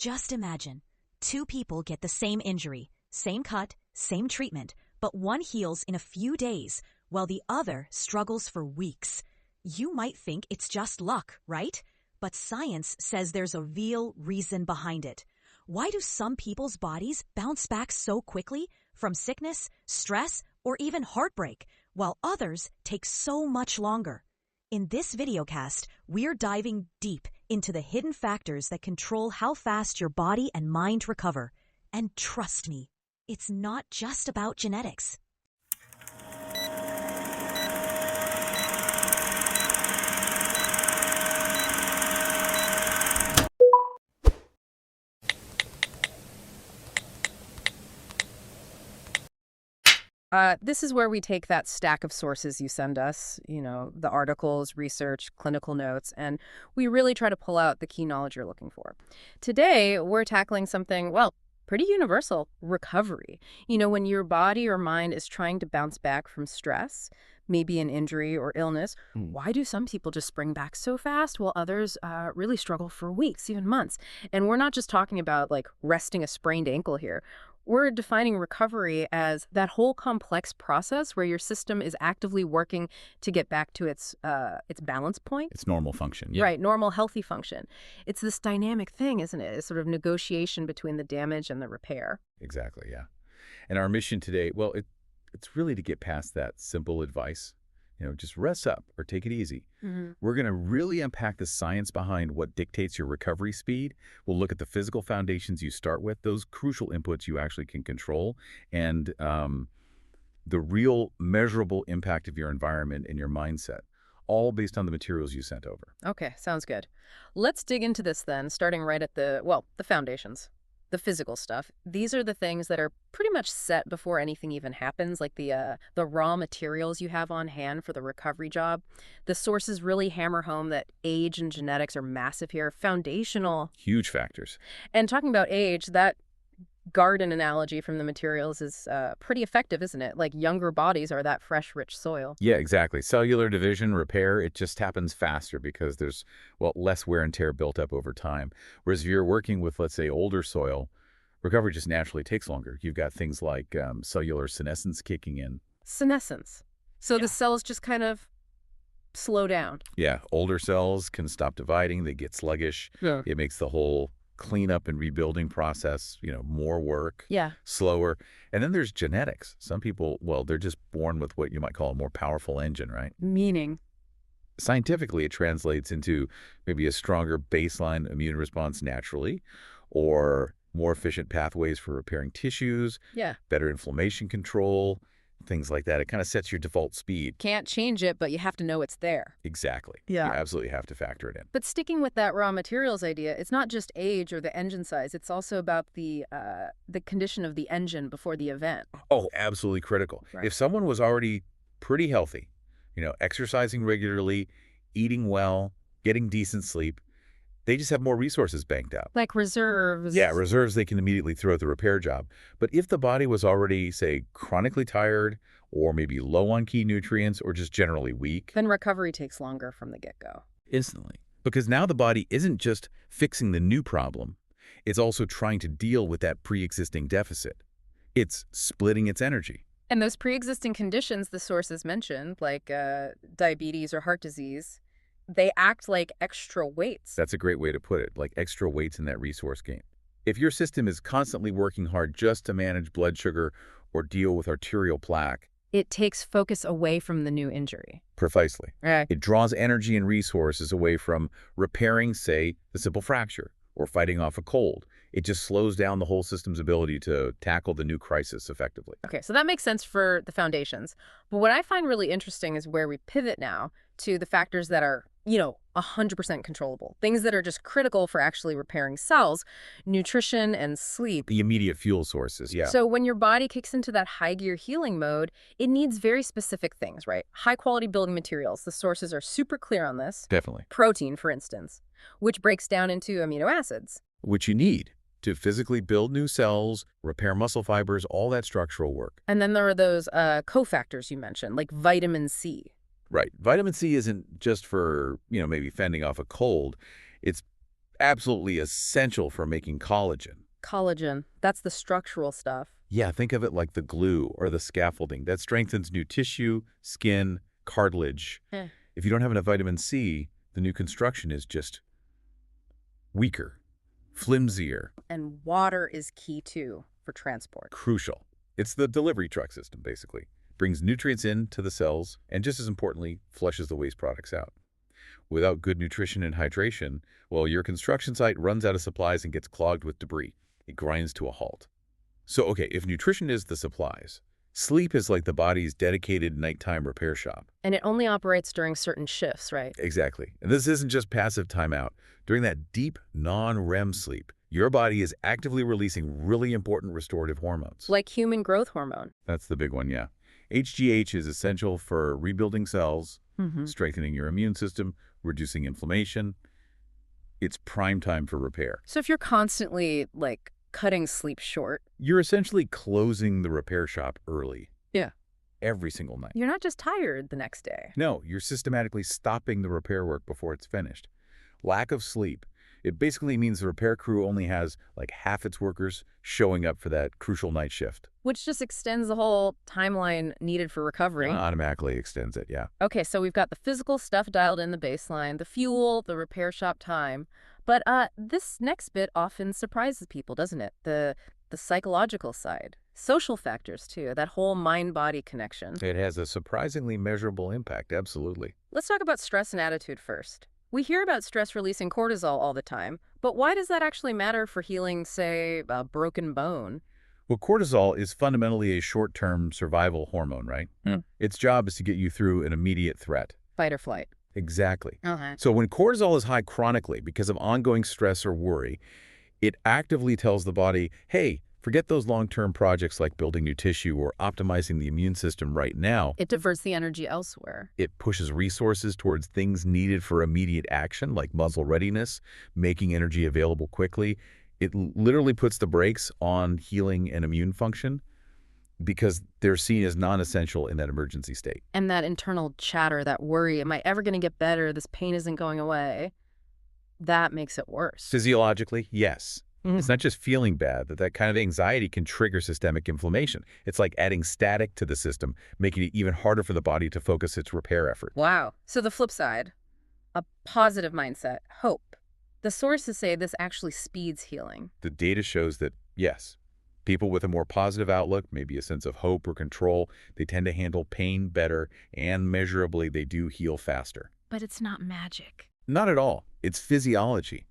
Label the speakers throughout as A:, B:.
A: Just imagine, two people get the same injury, same cut, same treatment, but one heals in a few days, while the other struggles for weeks. You might think it's just luck, right? But science says there's a real reason behind it. Why do some people's bodies bounce back so quickly from sickness, stress, or even heartbreak, while others take so much longer? In this videocast, we're diving deep into the hidden factors that control how fast your body and mind recover. And trust me, it's not just about genetics.
B: This is where we take that stack of sources you send us, the articles, research, clinical notes, and we really try to pull out the key knowledge you're looking for. Today, we're tackling something, well, pretty universal, recovery. When your body or mind is trying to bounce back from stress, maybe an injury or illness, why do some people just spring back so fast while others really struggle for weeks, even months? And we're not just talking about like resting a sprained ankle here. We're defining recovery as that whole complex process where your system is actively working to get back to its balance point.
C: It's normal function, yeah.
B: Right, normal, healthy function. It's this dynamic thing, isn't it? It's sort of negotiation between the damage and the repair.
C: Exactly, yeah. And our mission today, well, it's really to get past that simple advice. Just rest up or take it easy. We're going to really unpack the science behind what dictates your recovery speed. We'll look at the physical foundations you start with, those crucial inputs you actually can control, and the real measurable impact of your environment and your mindset, all based on the materials you sent over.
B: Okay, sounds good. Let's dig into this then, starting right at the foundations. The physical stuff. These are the things that are pretty much set before anything even happens, like the raw materials you have on hand for the recovery job. The sources really hammer home that age and genetics are massive here, foundational.
C: Huge factors.
B: And talking about age, that garden analogy from the materials is pretty effective, isn't it? Like younger bodies are that fresh, rich soil.
C: Yeah, exactly. Cellular division, repair, it just happens faster because there's, less wear and tear built up over time. Whereas if you're working with, let's say, older soil, recovery just naturally takes longer. You've got things like cellular senescence kicking in.
B: Senescence. So the cells just kind of slow down.
C: Yeah, older cells can stop dividing. They get sluggish.
B: Yeah.
C: It makes the whole cleanup and rebuilding process, more work,
B: yeah,
C: slower. And then there's genetics. Some people, they're just born with what you might call a more powerful engine, right?
B: Meaning?
C: Scientifically, it translates into maybe a stronger baseline immune response naturally, or more efficient pathways for repairing tissues, better inflammation control, things like that. It kind of sets your default speed.
B: Can't change it, but you have to know it's there.
C: Exactly.
B: Yeah.
C: You absolutely have to factor it in.
B: But sticking with that raw materials idea, it's not just age or the engine size. It's also about the condition of the engine before the event.
C: Oh, absolutely critical.
B: Right.
C: If someone was already pretty healthy, exercising regularly, eating well, getting decent sleep, they just have more resources banked up.
B: Like reserves.
C: Yeah, reserves they can immediately throw at the repair job. But if the body was already, say, chronically tired, or maybe low on key nutrients, or just generally weak,
B: then recovery takes longer from the get-go.
C: Instantly. Because now the body isn't just fixing the new problem, it's also trying to deal with that pre-existing deficit. It's splitting its energy.
B: And those pre-existing conditions the sources mentioned, like diabetes or heart disease, they act like extra weights.
C: That's a great way to put it, like extra weights in that resource game. If your system is constantly working hard just to manage blood sugar or deal with arterial plaque,
B: it takes focus away from the new injury.
C: Precisely.
B: Right.
C: It draws energy and resources away from repairing, say, the simple fracture or fighting off a cold. It just slows down the whole system's ability to tackle the new crisis effectively.
B: Okay, so that makes sense for the foundations. But what I find really interesting is where we pivot now to the factors that are 100% controllable. Things that are just critical for actually repairing cells, nutrition and sleep.
C: The immediate fuel sources, yeah.
B: So when your body kicks into that high gear healing mode, it needs very specific things, right? High quality building materials. The sources are super clear on this.
C: Definitely.
B: Protein, for instance, which breaks down into amino acids.
C: Which you need to physically build new cells, repair muscle fibers, all that structural work.
B: And then there are those cofactors you mentioned, like vitamin C.
C: Right. Vitamin C isn't just for, maybe fending off a cold. It's absolutely essential for making collagen.
B: Collagen, that's the structural stuff.
C: Yeah, think of it like the glue or the scaffolding that strengthens new tissue, skin, cartilage.
B: Eh.
C: If you don't have enough vitamin C, the new construction is just weaker, flimsier.
B: And water is key, too, for transport.
C: Crucial. It's the delivery truck system, basically. Brings nutrients into the cells and, just as importantly, flushes the waste products out. Without good nutrition and hydration, well, your construction site runs out of supplies and gets clogged with debris. It grinds to a halt. So, okay, if nutrition is the supplies, sleep is like the body's dedicated nighttime repair shop.
B: And it only operates during certain shifts, right?
C: Exactly. And this isn't just passive timeout. During that deep, non-REM sleep, your body is actively releasing really important restorative hormones.
B: Like human growth hormone.
C: That's the big one, yeah. HGH is essential for rebuilding cells, strengthening your immune system, reducing inflammation. It's prime time for repair.
B: So if you're constantly, like, cutting sleep short,
C: You're essentially closing the repair shop early.
B: Yeah.
C: Every single night.
B: you're not just tired the next day.
C: No, you're systematically stopping the repair work before it's finished. Lack of sleep. It basically means the repair crew only has like half its workers showing up for that crucial night shift.
B: Which just extends the whole timeline needed for recovery.
C: Automatically extends it, yeah.
B: Okay, so we've got the physical stuff dialed in, the baseline, the fuel, the repair shop time. But this next bit often surprises people, doesn't it? The psychological side. Social factors, too. That whole mind-body connection.
C: It has a surprisingly measurable impact, absolutely.
B: Let's talk about stress and attitude first. We hear about stress-releasing cortisol all the time, but why does that actually matter for healing, say, a broken bone?
C: Well, cortisol is fundamentally a short-term survival hormone, right? Its job is to get you through an immediate threat.
B: Fight or flight.
C: Exactly.
B: Okay.
C: So when cortisol is high chronically because of ongoing stress or worry, it actively tells the body, hey, forget those long-term projects like building new tissue or optimizing the immune system right now.
B: It diverts the energy elsewhere.
C: It pushes resources towards things needed for immediate action, like muscle readiness, making energy available quickly. It literally puts the brakes on healing and immune function because they're seen as non-essential in that emergency state.
B: And that internal chatter, that worry, am I ever going to get better? This pain isn't going away. That makes it worse.
C: Physiologically, yes. It's not just feeling bad, that kind of anxiety can trigger systemic inflammation. It's like adding static to the system, making it even harder for the body to focus its repair effort.
B: Wow. So the flip side, a positive mindset, hope. The sources say this actually speeds healing.
C: The data shows that, yes, people with a more positive outlook, maybe a sense of hope or control, they tend to handle pain better, and measurably they do heal faster.
B: But it's not magic.
C: Not at all. It's physiology.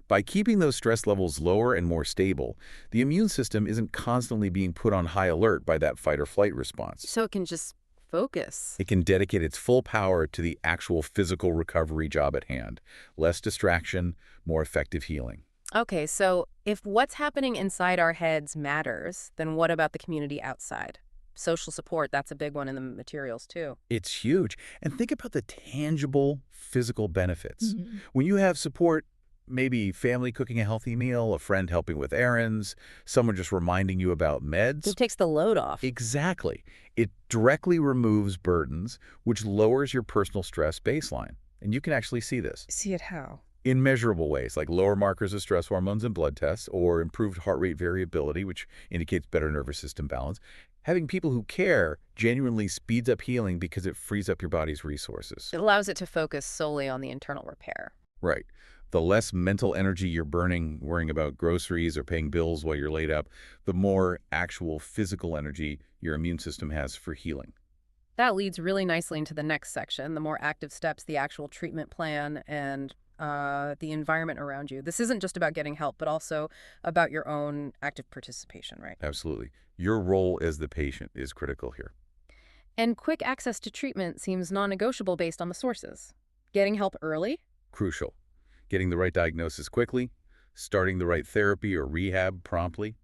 C: By keeping those stress levels lower and more stable, the immune system isn't constantly being put on high alert by that fight or flight response.
B: So it can just focus.
C: It can dedicate its full power to the actual physical recovery job at hand. Less distraction, more effective healing.
B: Okay, so if what's happening inside our heads matters, then what about the community outside? Social support, that's a big one in the materials too.
C: It's huge. And think about the tangible physical benefits. When you have support, maybe family cooking a healthy meal, a friend helping with errands, someone just reminding you about meds.
B: It takes the load off.
C: Exactly. It directly removes burdens, which lowers your personal stress baseline. And you can actually see this.
B: See it how?
C: In measurable ways, like lower markers of stress hormones in blood tests or improved heart rate variability, which indicates better nervous system balance. Having people who care genuinely speeds up healing because it frees up your body's resources.
B: It allows it to focus solely on the internal repair.
C: Right. The less mental energy you're burning worrying about groceries or paying bills while you're laid up, the more actual physical energy your immune system has for healing.
B: That leads really nicely into the next section, the more active steps, the actual treatment plan, and the environment around you. This isn't just about getting help, but also about your own active participation, right?
C: Absolutely. Your role as the patient is critical here.
B: And quick access to treatment seems non-negotiable based on the sources. Getting help early?
C: Crucial. Getting the right diagnosis quickly, starting the right therapy or rehab promptly,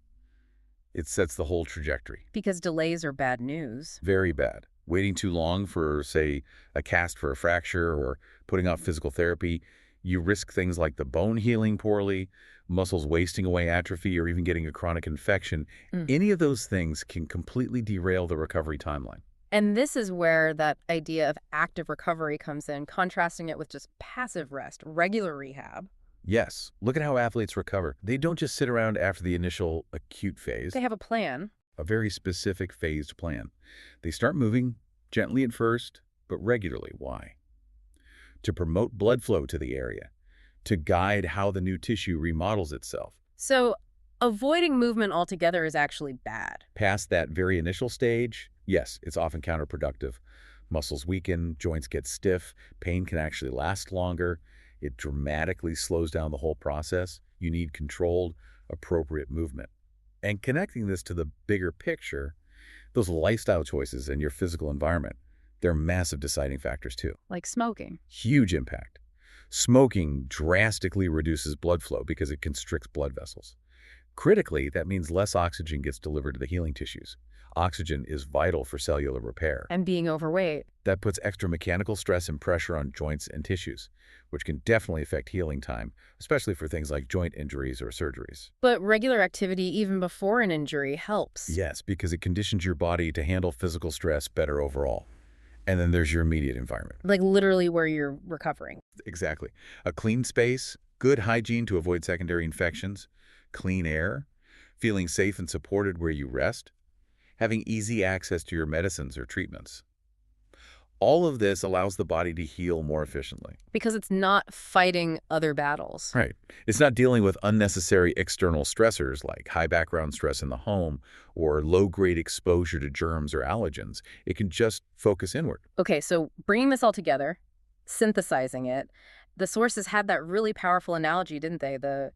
C: it sets the whole trajectory.
B: Because delays are bad news.
C: Very bad. Waiting too long for, say, a cast for a fracture or putting off physical therapy, you risk things like the bone healing poorly, muscles wasting away atrophy, or even getting a chronic infection. Any of those things can completely derail the recovery timeline.
B: And this is where that idea of active recovery comes in, contrasting it with just passive rest, regular rehab.
C: Yes, look at how athletes recover. They don't just sit around after the initial acute phase,
B: They have a plan.
C: a very specific phased plan. They start moving gently at first, but regularly. Why? To promote blood flow to the area, to guide how the new tissue remodels itself.
B: So avoiding movement altogether is actually bad.
C: Past that very initial stage, yes, it's often counterproductive. Muscles weaken, joints get stiff, pain can actually last longer. It dramatically slows down the whole process. You need controlled, appropriate movement. And connecting this to the bigger picture, those lifestyle choices and your physical environment, they're massive deciding factors too.
B: Like smoking.
C: Huge impact. Smoking drastically reduces blood flow because it constricts blood vessels. Critically, that means less oxygen gets delivered to the healing tissues. Oxygen is vital for cellular repair.
B: And being overweight.
C: That puts extra mechanical stress and pressure on joints and tissues, which can definitely affect healing time, especially for things like joint injuries or surgeries.
B: But regular activity even before an injury helps.
C: Yes, because it conditions your body to handle physical stress better overall. And then there's your immediate environment.
B: Like literally where you're recovering.
C: Exactly. A clean space, good hygiene to avoid secondary infections, clean air, feeling safe and supported where you rest, having easy access to your medicines or treatments. All of this allows the body to heal more efficiently.
B: Because it's not fighting other battles.
C: Right. It's not dealing with unnecessary external stressors like high background stress in the home or low-grade exposure to germs or allergens. It can just focus inward.
B: Okay, so bringing this all together, synthesizing it, the sources had that really powerful analogy, didn't they? The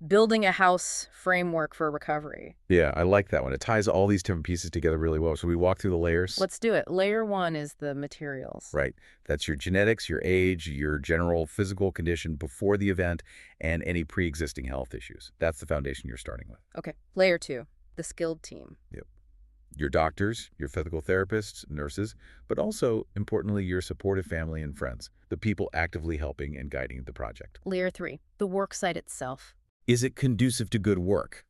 B: building a house framework for recovery.
C: Yeah, I like that one. It ties all these different pieces together really well. So we walk through the layers.
B: Let's do it. Layer 1 is the materials.
C: Right. That's your genetics, your age, your general physical condition before the event, and any pre-existing health issues. That's the foundation you're starting with.
B: Okay. Layer 2, the skilled team.
C: Yep. Your doctors, your physical therapists, nurses, but also, importantly, your supportive family and friends, the people actively helping and guiding the project.
B: Layer 3, the work site itself.
C: Is it conducive to good work?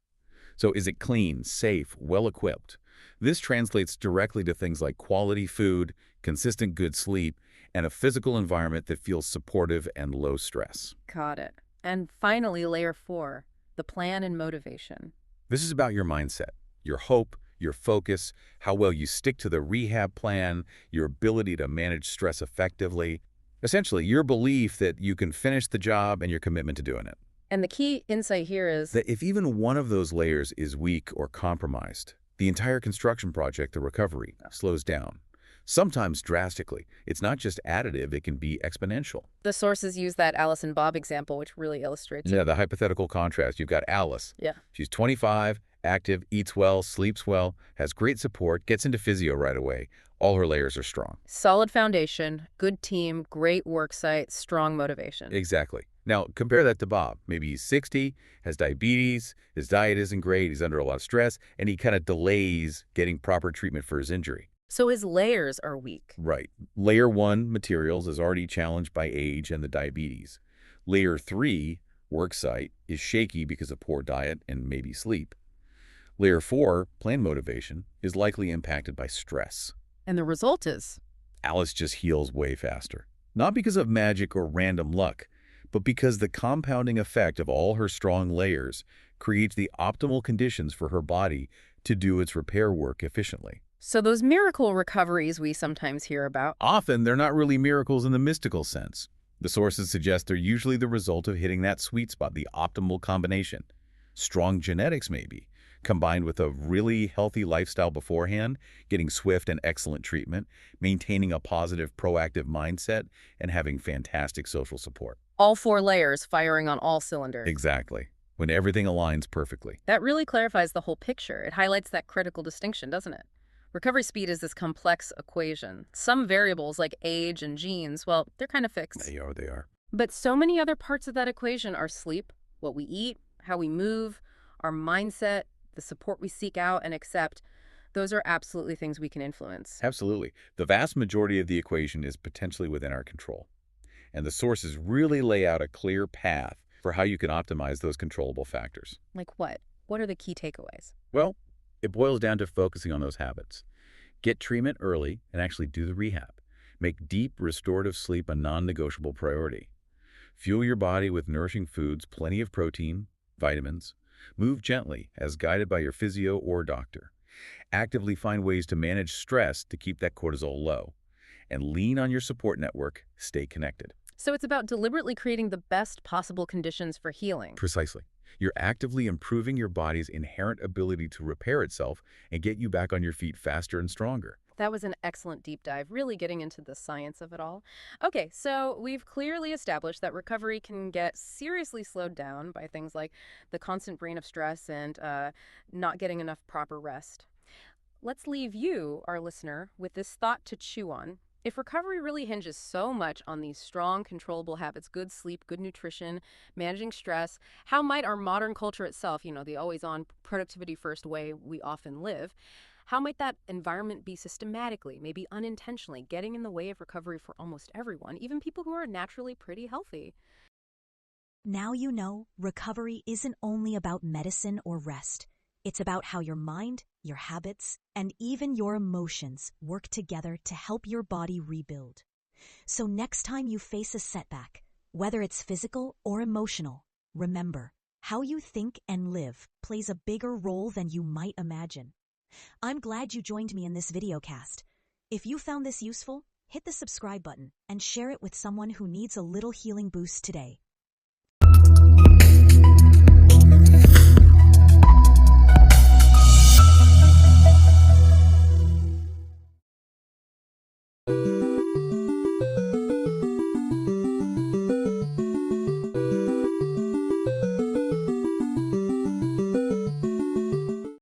C: So is it clean, safe, well-equipped? This translates directly to things like quality food, consistent good sleep, and a physical environment that feels supportive and low stress.
B: Got it. And finally, layer 4, the plan and motivation.
C: This is about your mindset, your hope, your focus, how well you stick to the rehab plan, your ability to manage stress effectively. Essentially, your belief that you can finish the job and your commitment to doing it.
B: And the key insight here is
C: That if even one of those layers is weak or compromised, the entire construction project, the recovery, slows down. Sometimes drastically. It's not just additive, it can be exponential.
B: the sources use that Alice and Bob example, which really illustrates it.
C: Yeah, the hypothetical contrast. You've got Alice.
B: Yeah.
C: She's 25, active, eats well, sleeps well, has great support, gets into physio right away. All her layers are strong.
B: Solid foundation, good team, great work site, strong motivation.
C: Exactly. Now, compare that to Bob. Maybe he's 60, has diabetes, his diet isn't great, he's under a lot of stress, and he kind of delays getting proper treatment for his injury.
B: So his layers are weak.
C: Right. Layer 1, materials, is already challenged by age and the diabetes. Layer 3, work site, is shaky because of poor diet and maybe sleep. Layer 4, plan motivation, is likely impacted by stress.
B: And the result is
C: Alice just heals way faster. Not because of magic or random luck, but because the compounding effect of all her strong layers creates the optimal conditions for her body to do its repair work efficiently.
B: so those miracle recoveries we sometimes hear about.
C: Often, they're not really miracles in the mystical sense. The sources suggest they're usually the result of hitting that sweet spot, the optimal combination. Strong genetics, maybe, combined with a really healthy lifestyle beforehand, getting swift and excellent treatment, maintaining a positive, proactive mindset, and having fantastic social support.
B: All 4 layers firing on all cylinders.
C: Exactly. When everything aligns perfectly.
B: That really clarifies the whole picture. It highlights that critical distinction, doesn't it? Recovery speed is this complex equation. Some variables like age and genes, well, they're kind of fixed.
C: They are.
B: But so many other parts of that equation are sleep, what we eat, how we move, our mindset, the support we seek out and accept. Those are absolutely things we can influence.
C: Absolutely. The vast majority of the equation is potentially within our control. And the sources really lay out a clear path for how you can optimize those controllable factors.
B: Like what? What are the key takeaways?
C: Well, it boils down to focusing on those habits. Get treatment early and actually do the rehab. Make deep, restorative sleep a non-negotiable priority. Fuel your body with nourishing foods, plenty of protein, vitamins. Move gently, as guided by your physio or doctor. Actively find ways to manage stress to keep that cortisol low. And lean on your support network. Stay connected.
B: So it's about deliberately creating the best possible conditions for healing.
C: Precisely. You're actively improving your body's inherent ability to repair itself and get you back on your feet faster and stronger.
B: That was an excellent deep dive, really getting into the science of it all. Okay, so we've clearly established that recovery can get seriously slowed down by things like the constant brain of stress and not getting enough proper rest. Let's leave you, our listener, with this thought to chew on. If recovery really hinges so much on these strong, controllable habits, good sleep, good nutrition, managing stress, how might our modern culture itself, the always-on, productivity-first way we often live, how might that environment be systematically, maybe unintentionally, getting in the way of recovery for almost everyone, even people who are naturally pretty healthy?
A: Now you know recovery isn't only about medicine or rest. It's about how your mind, your habits, and even your emotions work together to help your body rebuild. So next time you face a setback, whether it's physical or emotional, remember, how you think and live plays a bigger role than you might imagine. I'm glad you joined me in this videocast. If you found this useful, hit the subscribe button and share it with someone who needs a little healing boost today.